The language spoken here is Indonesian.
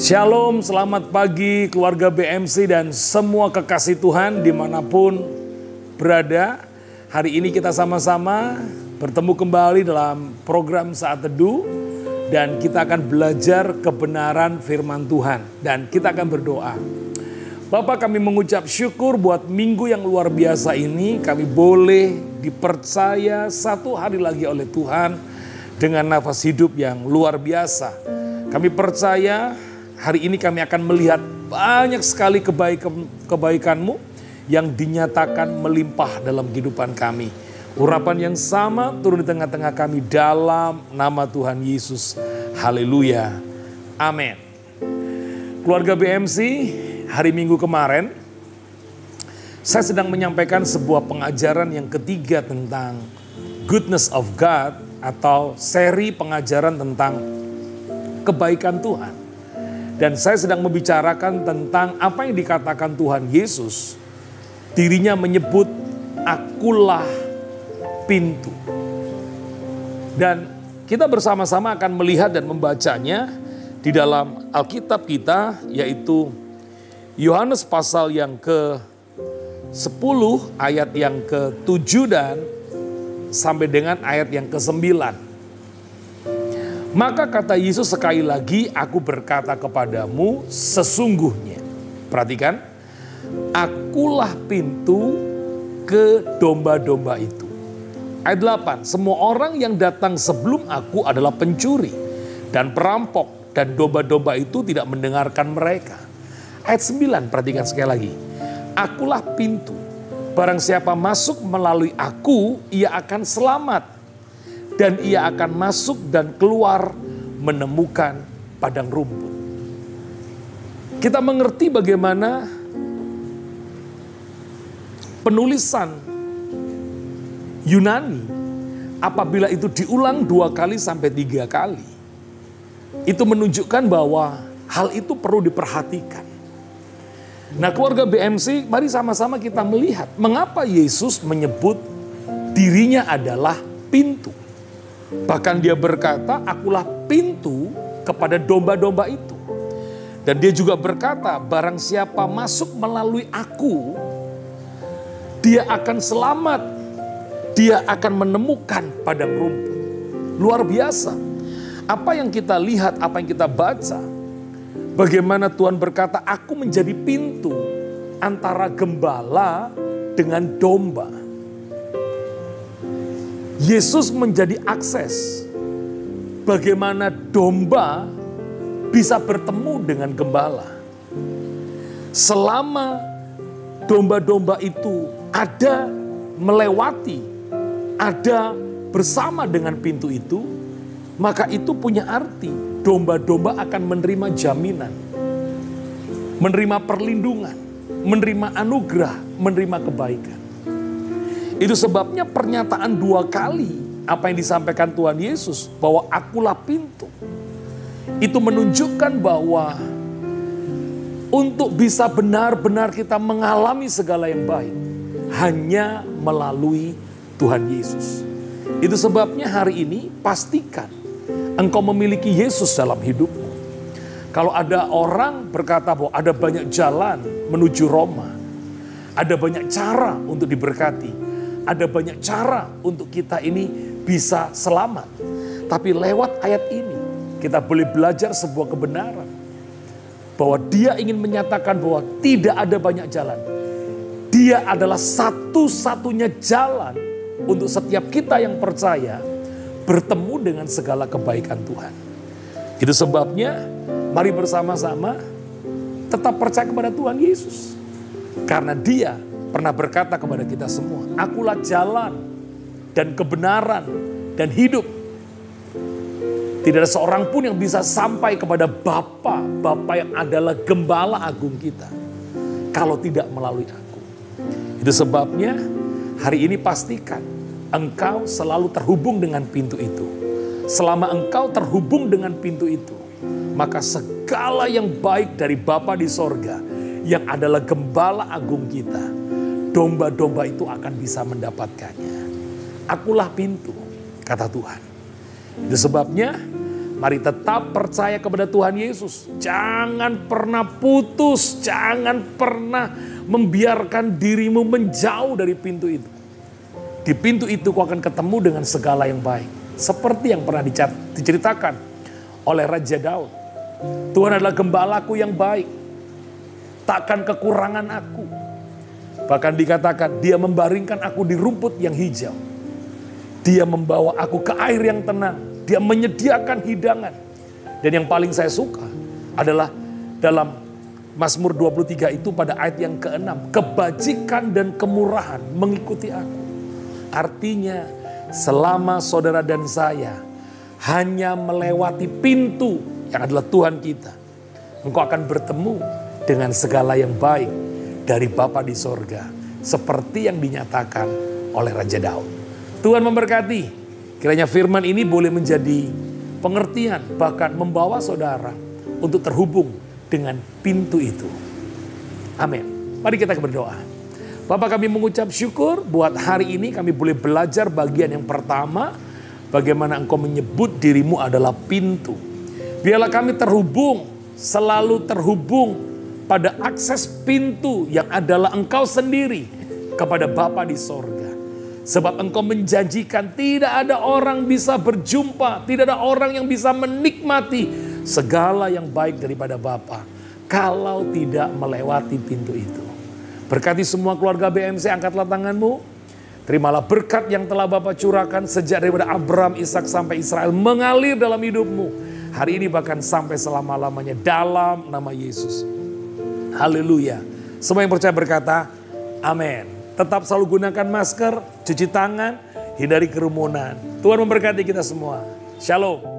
Shalom, selamat pagi keluarga BMC dan semua kekasih Tuhan dimanapun berada. Hari ini kita sama-sama bertemu kembali dalam program Saat Teduh. Dan kita akan belajar kebenaran firman Tuhan. Dan kita akan berdoa. Bapak, kami mengucap syukur buat minggu yang luar biasa ini. Kami boleh dipercaya satu hari lagi oleh Tuhan dengan nafas hidup yang luar biasa. Kami percaya hari ini kami akan melihat banyak sekali kebaikan-Mu yang dinyatakan melimpah dalam kehidupan kami. Urapan yang sama turun di tengah-tengah kami dalam nama Tuhan Yesus. Haleluya. Amin. Keluarga BMC, hari Minggu kemarin saya sedang menyampaikan sebuah pengajaran yang ketiga tentang Goodness of God atau seri pengajaran tentang kebaikan Tuhan. Dan saya sedang membicarakan tentang apa yang dikatakan Tuhan Yesus. Dirinya menyebut, akulah pintu. Dan kita bersama-sama akan melihat dan membacanya di dalam Alkitab kita, yaitu Yohanes pasal yang ke-10 ayat yang ke-7 dan sampai dengan ayat yang ke-9. Maka kata Yesus sekali lagi, aku berkata kepadamu sesungguhnya. Perhatikan, akulah pintu ke domba-domba itu. Ayat 8, semua orang yang datang sebelum aku adalah pencuri dan perampok, dan domba-domba itu tidak mendengarkan mereka. Ayat 9, perhatikan sekali lagi. Akulah pintu, barang siapa masuk melalui aku, ia akan selamat. Dan ia akan masuk dan keluar menemukan padang rumput. Kita mengerti bagaimana penulisan Yunani apabila itu diulang 2 kali sampai 3 kali. Itu menunjukkan bahwa hal itu perlu diperhatikan. Nah, keluarga BMC, mari sama-sama kita melihat mengapa Yesus menyebut dirinya adalah pintu. Bahkan dia berkata, akulah pintu kepada domba-domba itu. Dan dia juga berkata, barang siapa masuk melalui aku, dia akan selamat. Dia akan menemukan padang rumput. Luar biasa. Apa yang kita lihat, apa yang kita baca, bagaimana Tuhan berkata, aku menjadi pintu antara gembala dengan domba. Yesus menjadi akses bagaimana domba bisa bertemu dengan gembala. Selama domba-domba itu ada melewati, ada bersama dengan pintu itu, maka itu punya arti domba-domba akan menerima jaminan, menerima perlindungan, menerima anugerah, menerima kebaikan. Itu sebabnya pernyataan 2 kali apa yang disampaikan Tuhan Yesus bahwa akulah pintu. Itu menunjukkan bahwa untuk bisa benar-benar kita mengalami segala yang baik hanya melalui Tuhan Yesus. Itu sebabnya hari ini pastikan engkau memiliki Yesus dalam hidupmu. Kalau ada orang berkata bahwa ada banyak jalan menuju Roma, ada banyak cara untuk diberkati, ada banyak cara untuk kita ini bisa selamat. Tapi lewat ayat ini kita boleh belajar sebuah kebenaran. Bahwa dia ingin menyatakan bahwa tidak ada banyak jalan. Dia adalah satu-satunya jalan untuk setiap kita yang percaya bertemu dengan segala kebaikan Tuhan. Itu sebabnya mari bersama-sama tetap percaya kepada Tuhan Yesus. Karena dia pernah berkata kepada kita semua, akulah jalan dan kebenaran dan hidup. Tidak ada seorang pun yang bisa sampai kepada Bapa yang adalah gembala agung kita, kalau tidak melalui aku. Itu sebabnya hari ini pastikan engkau selalu terhubung dengan pintu itu. Selama engkau terhubung dengan pintu itu, maka segala yang baik dari Bapa di sorga, yang adalah gembala agung kita, domba-domba itu akan bisa mendapatkannya. Akulah pintu, kata Tuhan. Itu sebabnya Mari tetap percaya kepada Tuhan Yesus. Jangan pernah putus, jangan pernah membiarkan dirimu menjauh dari pintu itu. Di pintu itu kau akan ketemu dengan segala yang baik. Seperti yang pernah diceritakan oleh Raja Daud. Tuhan adalah gembalaku yang baik. Takkan kekurangan aku. Bahkan dikatakan dia membaringkan aku di rumput yang hijau. Dia membawa aku ke air yang tenang. Dia menyediakan hidangan. Dan yang paling saya suka adalah dalam Mazmur 23 itu pada ayat yang ke-6. Kebajikan dan kemurahan mengikuti aku. Artinya selama saudara dan saya hanya melewati pintu yang adalah Tuhan kita. Engkau akan bertemu dengan segala yang baik dari Bapa di sorga. Seperti yang dinyatakan oleh Raja Daud. Tuhan memberkati. Kiranya firman ini boleh menjadi pengertian, bahkan membawa saudara untuk terhubung dengan pintu itu. Amin. Mari kita berdoa. Bapak, kami mengucap syukur buat hari ini kami boleh belajar bagian yang pertama. Bagaimana Engkau menyebut dirimu adalah pintu. Biarlah kami terhubung, selalu terhubung pada akses pintu yang adalah Engkau sendiri kepada Bapa di sorga. Sebab Engkau menjanjikan tidak ada orang bisa berjumpa, tidak ada orang yang bisa menikmati segala yang baik daripada Bapa kalau tidak melewati pintu itu. Berkati semua keluarga BMC, angkatlah tanganmu. Terimalah berkat yang telah Bapa curahkan sejak daripada Abraham, Ishak sampai Israel mengalir dalam hidupmu. Hari ini bahkan sampai selama-lamanya dalam nama Yesus. Haleluya. Semua yang percaya berkata, amin. Tetap selalu gunakan masker, cuci tangan, hindari kerumunan. Tuhan memberkati kita semua. Shalom.